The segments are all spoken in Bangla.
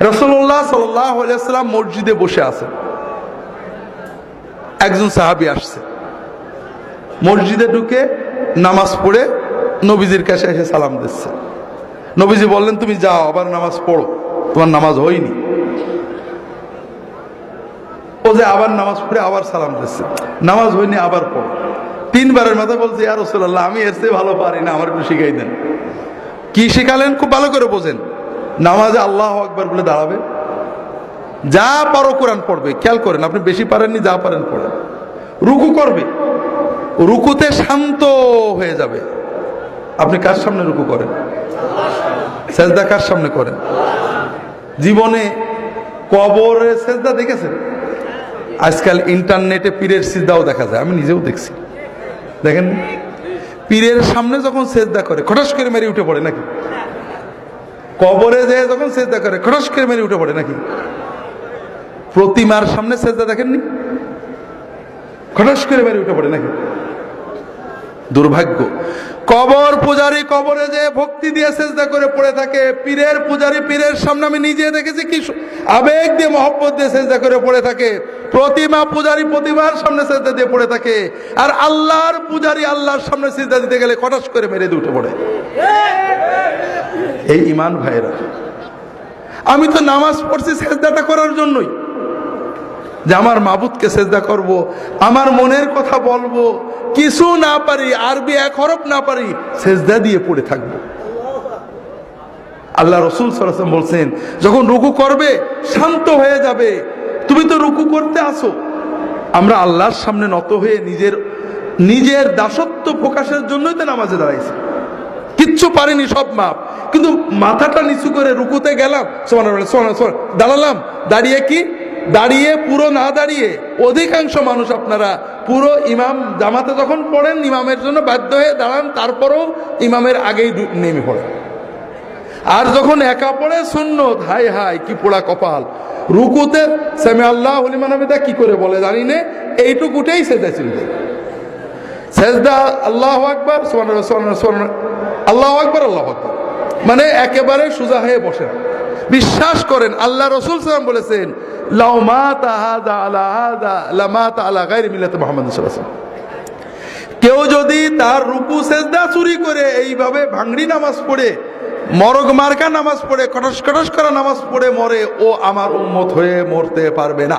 রাসূলুল্লাহ সাল্লাল্লাহু আলাইহি ওয়াসাল্লাম মসজিদে বসে আছেন, একজন সাহাবী আসছে, মসজিদে ঢুকে নামাজ পড়ে নবীজির কাছে এসে সালাম দিচ্ছে। নবীজি বললেন, তুমি যাও আবার নামাজ পড়ো, তোমার নামাজ হয়নি। ও যে আবার নামাজ পড়ে আবার সালাম দিচ্ছে, নামাজ হয়নি আবার পড়ো। তিনবারের মাথায় বলছে, ইয়া রাসূলুল্লাহ, আমি এর চেয়ে ভালো পারি না, আমার একটু শিখাই দেন। কি শিখালেন খুব ভালো করে বোঝেন। নামাজে আল্লাহু আকবার বলে দাঁড়াবে, যা পারো কোরআন পড়বে, খেয়াল করেন, আপনি বেশি পারেননি, যা পারেন পড়েন। রুকু করবে, রুকুতে শান্ত হয়ে যাবে। আপনি কার সামনে রুকু করেন? সেজদা কার সামনে করেন? জীবনে কবরে সেজদা দেখেছেন? আজকাল ইন্টারনেটে পীরের সিজদাও দেখা যায়, আমি নিজেও দেখছি। দেখেন, পীরের সামনে যখন সেজদা করে খটাস করে মেরে উঠে পড়ে নাকি? কবরে যে যখন সেজদা করে খটাস করে মেরে উঠে পড়ে নাকি? প্রতিমার সামনে সেজদা দেখেননি? খটাস করে মেরে উঠে পড়ে নাকি? দুর্ভাগ্য। কবর পূজারী কবরে যে ভক্তি দিয়ে সেজদা করে পড়ে থাকে, পীরের পূজারী পীরের সামনে আমি নিজে দেখেছি কি আবেগ দিয়ে মহব্বত দিয়ে সেজদা করে পড়ে থাকে। প্রতিমা পূজারী প্রতিমার সামনে সেজদা দিয়ে পড়ে থাকে, আর আল্লাহর পূজারী আল্লাহর সামনে সেজদা দিতে গেলে খটাস করে মেরে দিয়ে উঠে পড়ে। এই ঈমান ভাইরা, আমি তো নামাজ পড়ছি সেজদাটা করার জন্যই, যে আমার মাবুদকে সেজদা করব, আমার মনের কথা বলবো, কিছু না পারি, আরবি এক হরফ না পারি, সেজদা দিয়ে পড়ে থাকবো। আল্লাহ রাসূল সাল্লাল্লাহু আলাইহি ওয়াসাল্লাম বলছেন, যখন রুকু করবে শান্ত হয়ে যাবে। তুমি তো রুকু করতে আসো, আমরা আল্লাহর সামনে নত হয়ে নিজের দাসত্ব প্রকাশের জন্যই তো নামাজে দাঁড়াইছি। কিচ্ছু পারিনি, সব মাপ, কিন্তু মাথাটা নিচু করে রুকুতে গেলাম, দাঁড়ালাম, দাঁড়িয়ে কি দাঁড়িয়ে পুরো না দাঁড়িয়ে, অধিকাংশ মানুষ আপনারা পুরো ইমাম জামাতে যখন পড়েন ইমামের জন্য বাধ্য হয়ে দাঁড়ান, তারপরেও ইমামের আগেই নেমে পড়েন। আর যখন একা পড়ে সুন্নত, হাই হাই কি পোড়া কপাল। রুকুতে সামি আল্লাহু লিমান হামিদা কি করে বলে জানি না, এইটুকুটাই সেজদা ছিল। সেজদা আল্লাহু আকবার সুবহানাল্লাহ সুবহানাল্লাহ আল্লাহু আকবার আল্লাহু আকবার, মানে একেবারে সোজা হয়ে বসে। বিশ্বাস করেন, আল্লাহ রাসূল সাল্লাল্লাহু আলাইহি ওয়াসাল্লাম বলেছেন, লাউ মাতা হাযা আলা হাযা লামাতা আলা গায়রি মিল্লাতি মুহাম্মদ সাল্লাল্লাহু আলাইহি ওয়াসাল্লাম। কেউ যদি তার রুকু সেজদা চুরি করে এইভাবে ভাঙড়ি নামাজ পড়ে, মরগ মার্কা নামাজ পড়ে, কটস কটস করা নামাজ পড়ে মরে, ও আমার উম্মত হয়ে মরতে পারবে না।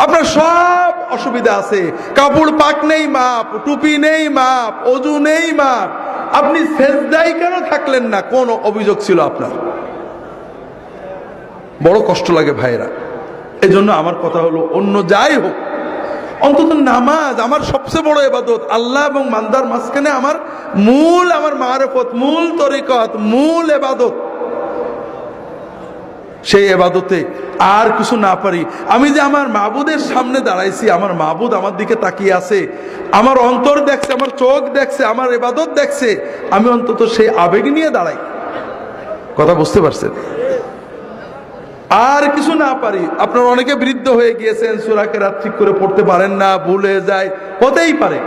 আপনার সব অসুবিধা আছে, কাপড় পাক নেই মাপ, টুপি নেই মাপ, ওযু নেই মাপ, আপনি সেজদায় কেন থাকলেন না? কোন অভিযোগ ছিল আপনার? বড় কষ্ট লাগে ভাইরা। এই জন্য আমার কথা হলো, অন্য যাই হোক, অন্তত নামাজ আমার সবচেয়ে বড় ইবাদত। আল্লাহ এবং বান্দার মাঝখানে আমার মারিফত, মূল তরিকত, মূল ইবাদত। সেই ইবাদতে আর কিছু না পারি, আমি যে আমার মাবুদের সামনে দাঁড়াইছি, আমার মাবুদ আমার দিকে তাকিয়ে আছে, আমার অন্তর দেখছে, আমার চোখ দেখছে, আমার ইবাদত দেখছে, আমি অন্তত সেই আবেগ নিয়ে দাঁড়াই। কথা বুঝতে পারছেন? আর কিছু না পারি। আপনারা অনেকে বৃদ্ধ হয়ে গিয়েছেন, সূরা কেরাত ঠিক করে পড়তে পারেন না, ভুলে যায়, হতেই পারে।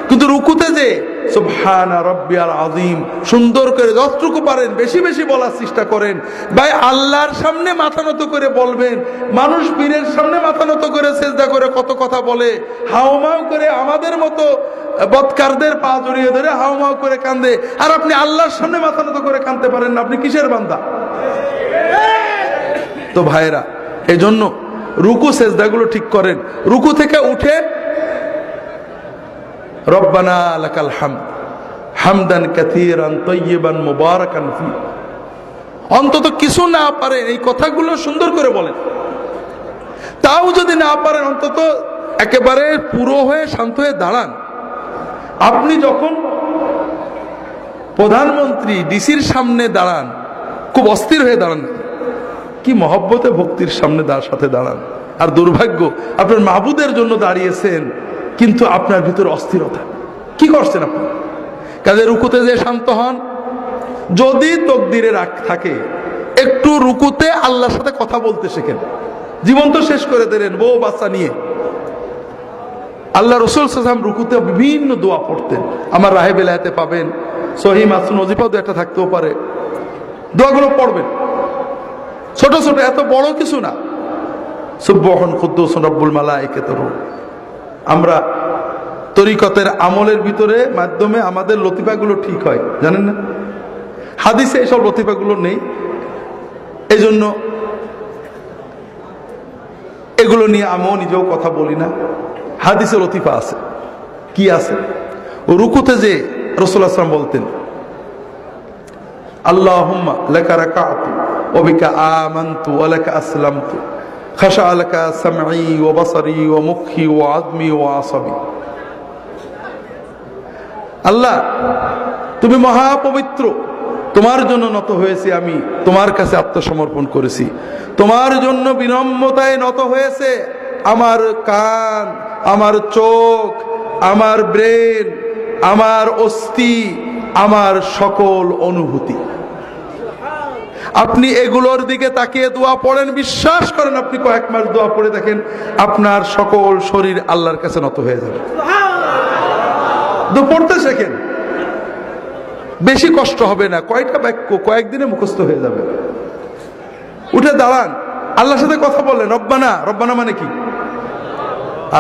কিন্তু রুকুতে যে সুবহানা রাব্বিয়াল আযীম সুন্দর করে যতটুকু পারেন বেশি বেশি বলার চেষ্টা করেন। ভাই, আল্লাহর সামনে মাথা নত করে বলবেন। মানুষ পীরের সামনে মাথা নত করে সেজদা করে কত কথা বলে, হাউমাউ করে আমাদের মতো বদকারদের পা জড়িয়ে ধরে হাউমাউ করে কান্দে, আর আপনি আল্লাহর সামনে মাথা নত করে কাঁদতে পারেন না। আপনি কিসের বান্দা? তো ভাইরা, এই জন্য রুকু সেজদাগুলো ঠিক করেন। রুকু থেকে উঠে রব্বানা লাকাল হামদ হামদান কাসীরান তাইয়িবান মুবারাকান ফি, অন্তত কিছু না পারেন এই কথাগুলো সুন্দর করে বলেন। তাও যদি না পারেন, অন্তত একেবারে পুরো হয়ে শান্ত হয়ে দাঁড়ান। আপনি যখন প্রধানমন্ত্রী ডিসির সামনে দাঁড়ান, খুব অস্থির হয়ে দাঁড়ান, কি মহব্বতে ভক্তির সামনে সাথে দাঁড়ান। আর দুর্ভাগ্য, আপনার মাবুদের জন্য দাঁড়িয়েছেন, কিন্তু আপনার ভিতরে অস্থিরতা। কি করছেন আপনি? কাজে রুকুতে যে শান্ত হন। যদি তকদিরে রাগ থাকে, একটু রুকুতে আল্লাহর সাথে কথা বলতে শেখেন। জীবন তো শেষ করে দিলেন বউ বাচ্চা নিয়ে। আল্লাহ রাসূল সাল্লাল্লাহু আলাইহি ওয়াসাল্লাম রুকুতে বিভিন্ন দোয়া পড়তেন, আমার রাহে বেলায়েতে পাবেন, সহিহ মাসনুন ওজিফাও একটা থাকতেও পারে, দোয়াগুলো পড়বেন। ছোট ছোট, এত বড় কিছু না। সুবহান কুদ্দুস রব্বুল মালাইকাতুর রূহ। আমরা তরিকতের আমলের ভিতরে মাধ্যমে আমাদের লতিফাগুলো ঠিক হয়, জানেন না? হাদিসে এইসব লতিফাগুলো নেই, এই জন্য এগুলো নিয়ে আমিও নিজেও কথা বলি না। হাদিসে লতিফা আছে। কি আছে? রুকুতে যে রাসূলুল্লাহ সাল্লাল্লাহু আলাইহি ওয়াসাল্লাম বলতেন, আল্লাহুম্মা লাকা রাকাতু ওয়া বিকা আমানতু ওয়া লাকা আসলামতু খাশা লাকা সামঈ ওয়া বাসারি ওয়া মুখি ওয়া আযমি ওয়া আসাবি। আল্লাহ, তুমি মহাপবিত্র, তোমার জন্য নত হয়েছি, আমি তোমার কাছে আত্মসমর্পণ করেছি, তোমার জন্য বিনম্রতায় নত হয়েছে আমার কান, আমার চোখ, আমার ব্রেন, আমার অস্থি, আমার সকল অনুভূতি। আপনি এগুলোর দিকে তাকিয়ে দোয়া পড়েন, বিশ্বাস করেন আপনি কয়েক মাস দোয়া পড়ে দেখেন আপনার সকল শরীর আল্লাহর কাছে নত হয়ে যাবে। পড়তে শেখেন, বেশি কষ্ট হবে না, কয়েকটা বাক্য কয়েকদিনে মুখস্থ হয়ে যাবে। উঠে দাঁড়ান, আল্লাহর সাথে কথা বলেন, রব্বানা। রব্বানা মানে কি?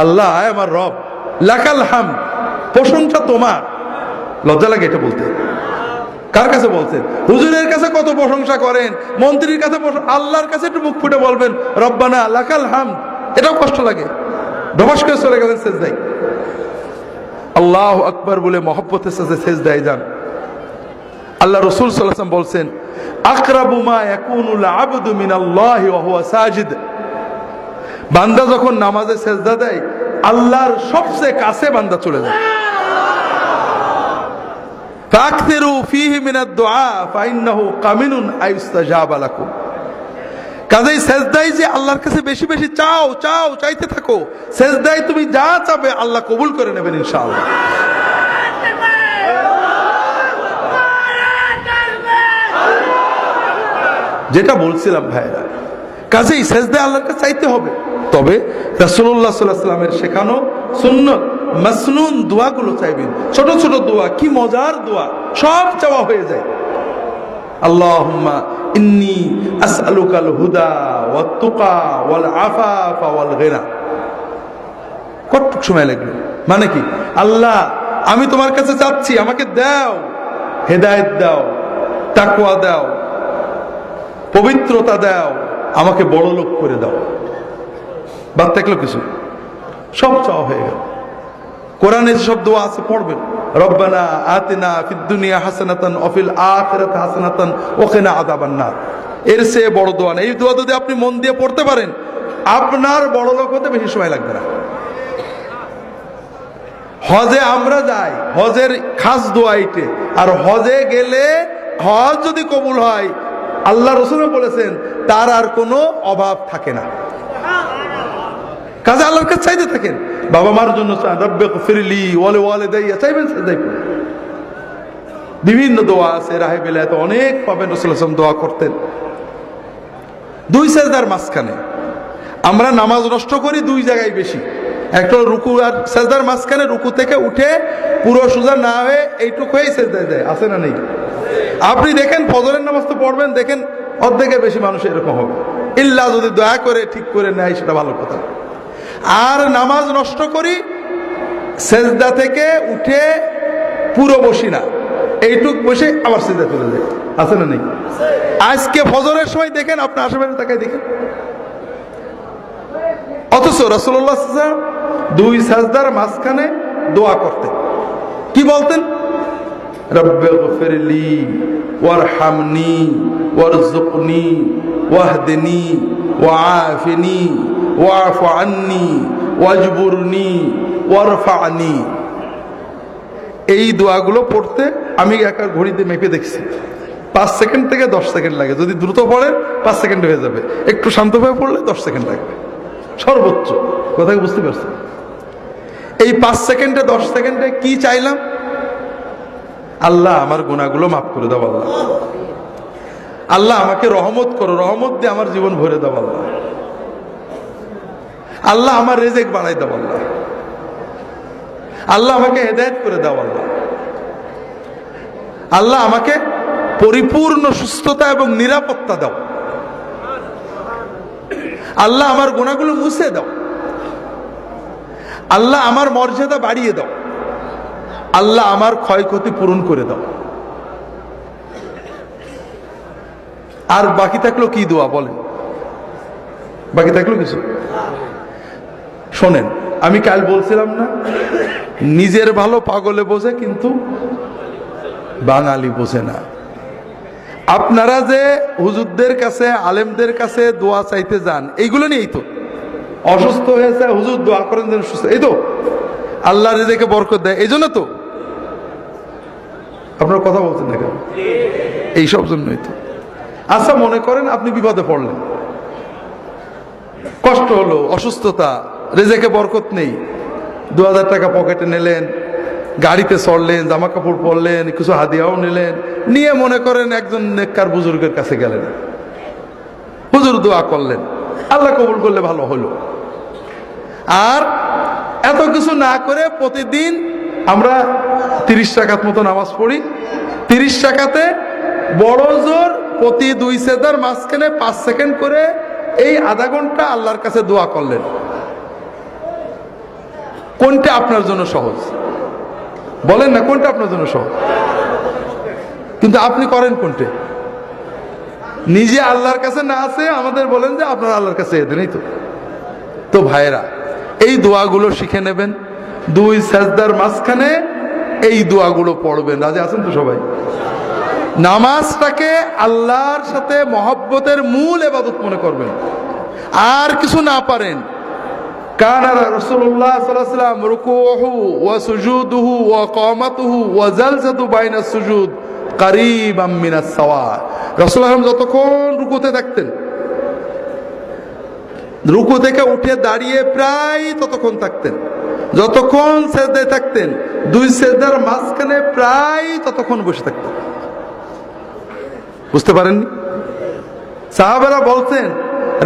আল্লাহ আমার রব, লাকাল হাম, প্রশংসা তোমার। লজ্জা লাগে এটা বলতে। কার কাছে বলছেন? হুজুরের কাছে কত প্রশংসা করেন, মন্ত্রীর কাছে, আল্লাহর কাছে একটু মুখ ফুটে বলবেন রব্বানা লাকাল হাম, এটাও কষ্ট লাগে। ধবাস করে চলে গেলেন সেজদায়, আল্লাহু আকবার বলে মহব্বতের সাথে সেজদায় যান। আল্লাহ রাসূল সাল্লাল্লাহু আলাইহি ওয়াসাল্লাম বলছেন, আকরাবু মা ইয়াকুনুল আবদু মিনাল্লাহি ওয়া হুয়া সাজিদ। বান্দা যখন নামাজে সেজদা দেয়, আল্লাহর সবচেয়ে কাছে বান্দা চলে যায়। ফাকসিরু ফীহি মিনাদ দুআ ফাইন্নাহু কামিনুন আইস্তাজাবা লাকুম। কাজেই সেজদায় যে আল্লাহর কাছে বেশি বেশি চাও, চাও, চাইতে থাকো। সেজদায় তুমি যা চাবে আল্লাহ কবুল করে নেবেন ইনশাআল্লাহ। যেটা বলছিলাম ভাইরা, কাজেই সেজদায় আল্লাহর কাছে চাইতে হবে। তবে রাসূলুল্লাহ সাল্লাল্লাহু আলাইহি ওয়াসাল্লামের শেখানো সুন্নত মাসনুন দোয়াগুলো চাইবেন। ছোট ছোট দোয়া, কি মজার দোয়া, সব চাওয়া হয়ে যায়। আল্লাহুম্মা ইন্নী আসআলুকাল হুদা ওয়াত তুকা ওয়াল আফাফা ওয়াল গিনা। কতটুক সময় লাগলো? মানে কি? আল্লাহ, আমি তোমার কাছে চাচ্ছি, আমাকে দাও, হেদায়েত দাও, তাকওয়া দাও, পবিত্রতা দাও, আমাকে বড় লোক করে দাও। বাদ থাকলো কিছু? সব চাওয়া হয়ে গেল। কোরআনে সব দোয়া আছে, পড়বেন। রব্বানা আতিনা ফিদ দুনিয়া হাসানাতান ওয়া ফিল আখিরাতি হাসানাতান ওয়া কিনা আযাবান নার। এর চেয়ে বড় দোয়া নেই। এই দোয়া যদি আপনি মন দিয়ে পড়তে পারেন, আপনার বড় লোক হতে বেশি সময় লাগবে না। হজে আমরা যাই, হজের খাস দোয়া এইটে। আর হজে গেলে হজ যদি কবুল হয়, আল্লাহ রাসূল বলেছেন তার আর কোনো অভাব থাকে না। কাজে আল্লাহর কাছে চাইতে থাকেন। বাবা মার জন্য চান, রব্বিগফিরলি ওয়া লিওয়ালিদাইয়া, চাইবেন সেজদায় পড়ে। বিভিন্ন দোয়া আছে, রাহে বিলায়াত অনেক পাবেন। রাসূল সাল্লাল্লাহু আলাইহি ওয়াসাল্লাম দোয়া করতেন দুই সেজদার মাঝখানে। আমরা নামাজ নষ্ট করি দুই জায়গায় বেশি। একটা রুকু আর সেজদার মাঝখানে, রুকু থেকে উঠে পুরো সোজা না হয়ে এইটুক হয়েই সেজদায় যায়, আছে না নেই? আপনি দেখেন ফজরের নামাজ তো পড়বেন, দেখেন অর্ধেকের বেশি মানুষ এরকম হবে। ইল্লা যদি দয়া করে ঠিক করে নেয় সেটা ভালো কথা। আর নামাজ নষ্ট করি, সেজদা থেকে উঠে পুরো বসি না, এইটুক বসে আবার সেজদা চলে যায়, আছে না নেই? আজকে ফজরের সময় দেখেন, আপনি আশেপাশে তাকায় দেখেন। অথচ রাসূলুল্লাহ সাল্লাল্লাহু আলাইহি ওয়াসাল্লাম দুই সাজদার মাঝখানে দোয়া করতেন। কি বলতেন? রব্বিগফিরলি ওয়ারহামনি ওয়ারযুকনি ওয়াহদিনি ওয়াআফিনি ওয়া'ফু আন্নি ওয়াজবুরনি ওয়ারফা'নি। এই দোয়াগুলো পড়তে আমি একা ঘড়িতে মেপে দেখছি 5 সেকেন্ড থেকে 10 সেকেন্ড লাগে। যদি দ্রুত পড়েন 5 সেকেন্ড হয়ে যাবে, একটু শান্তভাবে পড়লে 10 সেকেন্ড লাগবে সর্বোচ্চ। কথা বুঝতে পারছেন? এই 5 সেকেন্ডে 10 সেকেন্ডে কি চাইলাম? আল্লাহ আমার গুনাহগুলো মাফ করে দাও। আল্লাহ, আল্লাহ আমাকে রহমত করো, রহমত দিয়ে আমার জীবন ভরে দাও। আল্লাহ, আল্লাহ আমার রিজিক বাড়াই দাও। আল্লাহ, আল্লাহ আমাকে হেদায়েত করে দাও। আল্লাহ, আল্লাহ আমাকে পরিপূর্ণ সুস্থতা এবং নিরাপত্তা দাও। আল্লাহ আমার গুনাহগুলো মুছে দাও, আল্লাহ আমার মর্যাদা বাড়িয়ে দাও, আল্লাহ আমার ক্ষয়ক্ষতি পূরণ করে দাও। আর বাকি থাকলো কি দোয়া বলেন? বাকি থাকলো কিছু? শোনেন, আমি কাল বলছিলাম না, নিজের ভালো পাগলে বোঝে কিন্তু বাঙালি বোঝে না। আপনারা যে হুজুরদের কাছে, আলেমদের কাছে দোয়া চাইতে যান, এইগুলো নিয়েই তো। অসুস্থ হয়েছে, হুজুর দোয়া করেন যেন সুস্থ, এই তো আল্লাহ রিজিকে বরকত দেয়, এই জন্য তো। আপনারা কথা বলছেন না কেন? এইসব জন্যই তো। আচ্ছা, মনে করেন আপনি বিপদে পড়লেন, কষ্ট হলো, অসুস্থতা, রিজিকে বরকত নেই, 2000 টাকা পকেটে নিলেন, গাড়িতে চড়লেন, জামা কাপড় পরলেন, কিছু হাদিয়াও নিলেন, নিয়ে মনে করেন একজন নেককার বুজুর্গের কাছে গেলেন, হুজুর দোয়া করলেন, আল্লাহ কবুল করলে ভালো হলো। আর এত কিছু না করে প্রতিদিন আমরা 30 রাকাত মতো নামাজ পড়ি, 30 রাকাতে বড় জোর প্রতি 2 সেজদার মাঝখানে 5 সেকেন্ড করে এই আধা ঘন্টা আল্লাহর কাছে দোয়া করলেন। কোনটা আপনার জন্য সহজ? বলেন না, কোনটা আপনার জন্য সহজ? কিন্তু আপনি করেন কোনটা? নিজে আল্লাহর কাছে না আছে আমাদের বলেন যে আপনারা আল্লাহর কাছে এদেনই তো। তো ভাইরা, এই দোয়াগুলো শিখে নেবেন, 2 সেজদার মাঝখানে এই দোয়াগুলো পড়বেন। রাজি আছেন তো সবাই? নামাজটাকে আল্লাহর সাথে মহব্বতের মূল ইবাদত মনে করবেন। আর কিছু না পারেন, কানা রাসূলুল্লাহ সাল্লাল্লাহু আলাইহি ওয়াসাল্লাম রুকুহু ওয়া সুজুদুহু ওয়া কিয়ামাতুহু ওয়া জালসাতু বাইনাস সুজুদ কারীবাম মিনাস সাওয়া। রাসূলুল্লাহ যতক্ষণ রুকুতে থাকতেন, রুকু থেকে উঠে দাঁড়িয়ে প্রায় ততক্ষণ থাকতেন, যতক্ষণ সেজদায় থাকতেন 2 সেজদার মাঝখানে প্রায় ততক্ষণ বসে থাকতেন। বুঝতে পারেননি? সাহাবারা বলতেন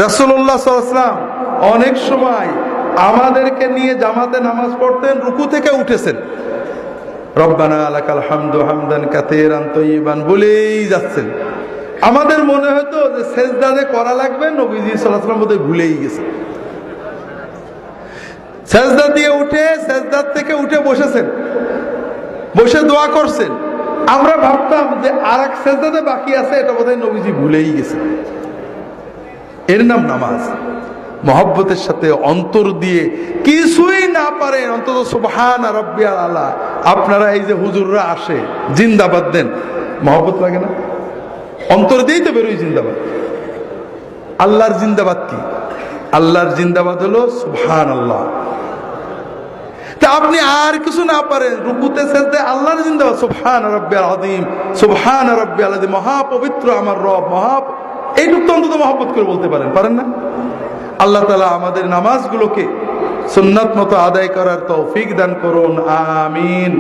রাসূলুল্লাহ সাল্লাল্লাহু আলাইহি ওয়াসাল্লাম অনেক সময় আমাদেরকে নিয়ে জামাতে নামাজ পড়তেন, রুকু থেকে উঠেছেন, রব্বানা লাকাল হামদু হামদান কাসীরান তাইয়িবান বলেই যাচ্ছেন। আমাদের মনে হতো যে সেজদা যে করা লাগবে, নবীজি সাল্লাল্লাহু আলাইহি ওয়াসাল্লাম বোধহয় ভুলেই গেছেন। সেজদা দিয়ে উঠে, সেজদা থেকে উঠে বসেছেন, বসে দোয়া করছেন। আমরা ভাবতাম যে আরেক সেজদাতে বাকি আছে, এটা বোধহয় নবীজি ভুলেই গেছেন। এর নাম নামাজ। মহব্বতের সাথে অন্তর দিয়ে, কিছুই না পারেন অন্তত সুবহান রাব্বিয়াল আলা। আপনারা এই যে হুজুররা আসে জিন্দাবাদ দেন, মহব্বত লাগে না? অন্তর দিয়েই তো বেরোই জিন্দাবাদ। আল্লাহর জিন্দাবাদ কি? আল্লাহর জিন্দাবাদ হলো সুবহানাল্লাহ। তা আপনি আর কিছু না পারেন, রুকুতে সেজদায় আল্লাহর জিন্দাবাদ, সুবহান রাব্বিয়াল আযীম, সুবহান রাব্বিয়াল আযীম, মহাপবিত্র আমার রব, এইটুক তো অন্তত মহব্বত করে বলতে পারেন না? আল্লাহ তাআলা আমাদের নামাজগুলোকে সুন্নাত মতো আদায় করার তৌফিক দান করুন, আমিন।